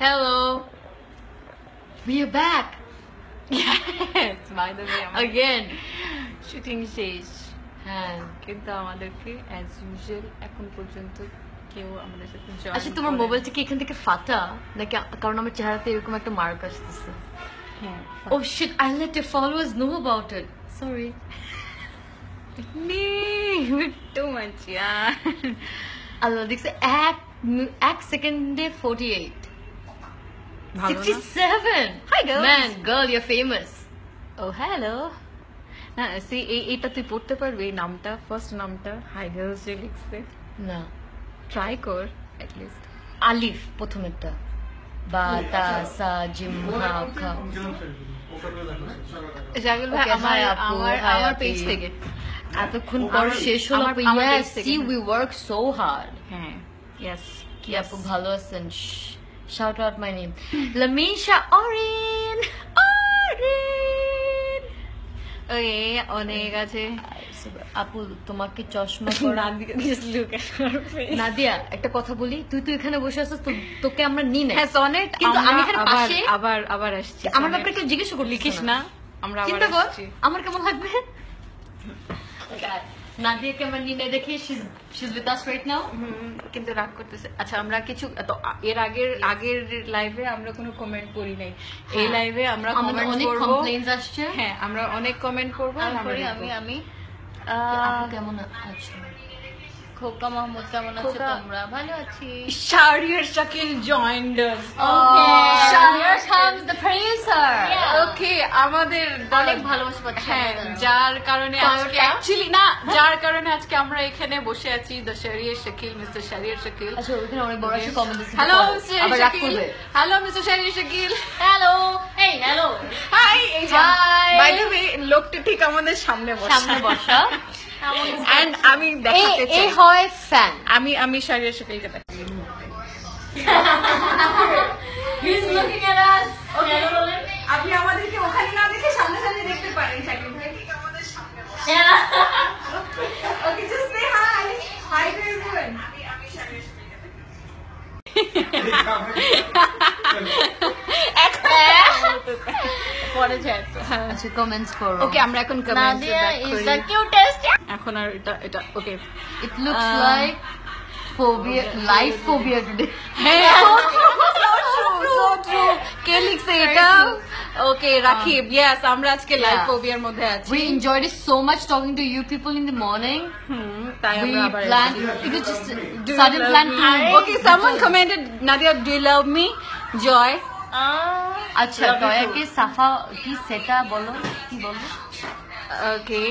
Hello. We are back. Yes, by the way, Again. Shooting শেষ হ্যাঁ কিন্তু আমাদেরকে অ্যাজ ইউজুয়াল এখন পর্যন্ত কেউ আমাদের সাথে জয়েন আচ্ছা তোমার মোবাইলটা কি এখান থেকে ফাটা নাকি কারণ আমার চেহারাতে এরকম একটা মার্ক আসতেছে হ্যাঁ Oh shit, I'll let your followers know about it. Sorry. Too much ইয়ার আল্লাহ দেখছে এক সেকেন্ডে 48 ভালো না? 67 Hi, girls. Man, girl, you're famous. ও হ্যালো না সি এইটা তুই পড়তে পারবি এই নামটা ফার্স্ট নামটা হাই গার্লস যে লিখছে না ট্রাই কর অ্যাট লিস্ট আলিফ প্রথমেরটা বা তা সা জিম হা খা জাগল ভাই Okay, আমার hi, আপু, আমার hi, আমার আপি। পেজ থেকে এতক্ষণ পর শেষ হলো আমার- আপু আমার yes page থেকে। see we work so hard হ্যাঁ ইয়েস কি আপু ভালো আছেন shout out my name Lamisha Orin ওকে অনেক আছে আপু তোমাকে চশমা পরা নাদিয়া একটা কথা বলি তুই তো এখানে বসে আছিস তোকে আমরা নি না হ্যাঁ সনেট কিন্তু আমি এখানে আবার পাশে আবার আবার আসছি আমার সনেট। ব্যাপারে কেউ জিজ্ঞেস করতে লিখিস না আমরা আবার চিন্তা কর আসছি আমার কেমন লাগবে নাদিয়াকে আমরা নিয়ে দেখি she's with us right now কিন্তু রাগ করতেছে আচ্ছা আমরা কিছু তো এর আগের লাইভে আমরা কোনো কমেন্ট করি নাই এই লাইভে আমরা আমাদের কমেন্ট অনেক করব কমপ্লেইনস আসছে হ্যাঁ আমরা অনেক কমেন্ট করব আর আমরা তারপরে দেখবো। আমি আপু কেমন আছো খোকা মাহমুদ কেমন আছো খোকা- তোমরা ভালো আছি Shahriar Shakil joined us Here comes the producer ওকে আমাদের অনেক ভালোবাসা পাচ্ছি হ্যাঁ আমাদের। যার কারণে আজকে Toyota? অ্যাকচুয়ালি না যার কারণে আজকে আমরা এখানে বসে আছি দ্য শাহরিয়ার শাকিল মিস্টার শাহরিয়ার শাকিল আচ্ছা ওখানে অনেক বড় একটা কমেন্ট দিচ্ছে হ্যালো আবার রাগ করবে hello mister Shahriar Shakil hello এই হ্যালো হাই এই যে Hi. বাই দ্য ওয়ে লোকটা ঠিক আমাদের সামনে বসা সামনে বসা এন্ড আমি দেখাতে এই চাই হয় ফ্যান আমি শাহরিয়ার শাকিলকে দেখাই He's looking at us. ওকে আপনি আমাদেরকে ওখানে না দেখে সামনে সামনে দেখতে পারেন শাকিল ভাই ঠিক আমাদের সামনে বসা Yeah. Okay just say high high to everyone আমি শাহরিয়ার পরে যায় তো আচ্ছা কমেন্টস করো ওকে আমরা এখন comments Nadia is the cutest. এখন আর এটা ওকে It looks like phobia, life phobia today. so true কে লিখছে এটা ওকে রাকিব ইয়েস আমরা আজকে লাইভ Yeah. ফোবিয়ার মধ্যে আছি We enjoyed it so much talking to you people in the morning. তাই We আমরা আবার planned. It was just sudden plan. Okay someone commented Nadia do you love me joy আচ্ছা দয়াকে সাফা কি সেটা বলো কি বলো ওকে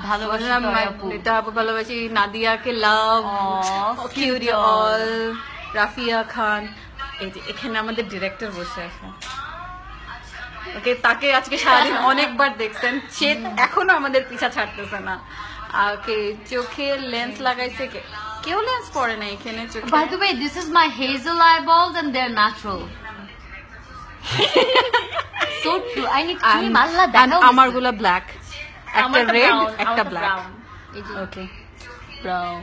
ভালোবাসি বললাম, দয়া আপু। এটা আপু ভালোবাসি নাদিয়াকে লাভ Aw, কিউরি cute অল রাফিয়া খান এই যে এখানে আমাদের ডিরেক্টর বসে আছে ওকে তাকে আজকে সারাদিন অনেকবার দেখছেন সে এখনো আমাদের পিছা ছাড়তেছে না ওকে চোখে লেন্স লাগাইছে কে কেউ লেন্স পরে না এখানে চোখে By the way, this is my hazel eyeballs and they're natural. So true. I need cream. Allah, দেখাও আমার গুলা ব্ল্যাক একটা আমারটা রেড brown, একটা আমারটা ব্ল্যাক brown. এই যে, ওকে ব্রাউন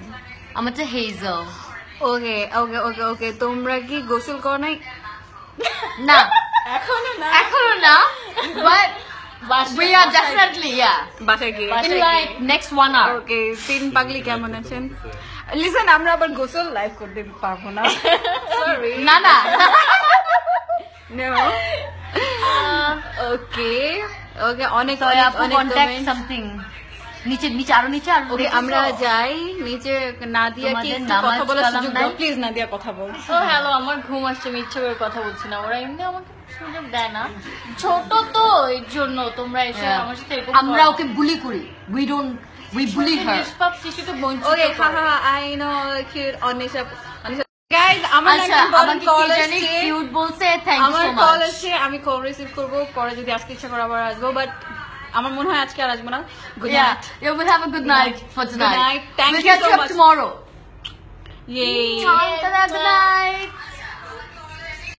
আমারটা hazel. ওকে ওকে ওকে ওকে তোমরা কি গোসল করো নাই না, এখনো না এখনো না, but we are definitely, yeah. বাসায় গিয়ে In like next 1 hour. ওকে তিন পাগলি কেমন আছেন লিসেন আমরা আবার গোসল লাইভ করতে পারবো না সরি না না. নো ওকে ওকে অনেক তো অনেক আপু অনেক contact comment। something. নিচে নিচে আরো নিচে আর ওকে আমরা যাই নিচে নাদিয়া কি তোমাদের একটু নামাজ কথা বলার কালাম সুযোগ নাই? দাও প্লিজ নাদিয়া কথা বল তো হ্যালো আমার ঘুম আসছে আমি ইচ্ছে করে কথা বলছি না ওরা এমনি আমাকে সুযোগ দেয় না ছোট তো এর জন্য তোমরা এসে আমার সাথে এরকম আমরা ওকে বুলি করি we bully her নিষ্পাপ শিশুকে বঞ্চিত ওকে হাহা I know cute Anisha guys আমার আচ্ছা একজন বড় আমাকে কল কি জানি আসছে কিউট বলছে থ্যাংক ইউ আমার সো কল মাচ আসছে আমি কল রিসিভ করব পরে যদি আসতে ইচ্ছা করে আবার আসবো বাট আমার মনে হয় আজকে আর আসবো না good yeah night you will have a good night for tonight night. Thank we'll you catch so you up much. tomorrow ইয়ে good night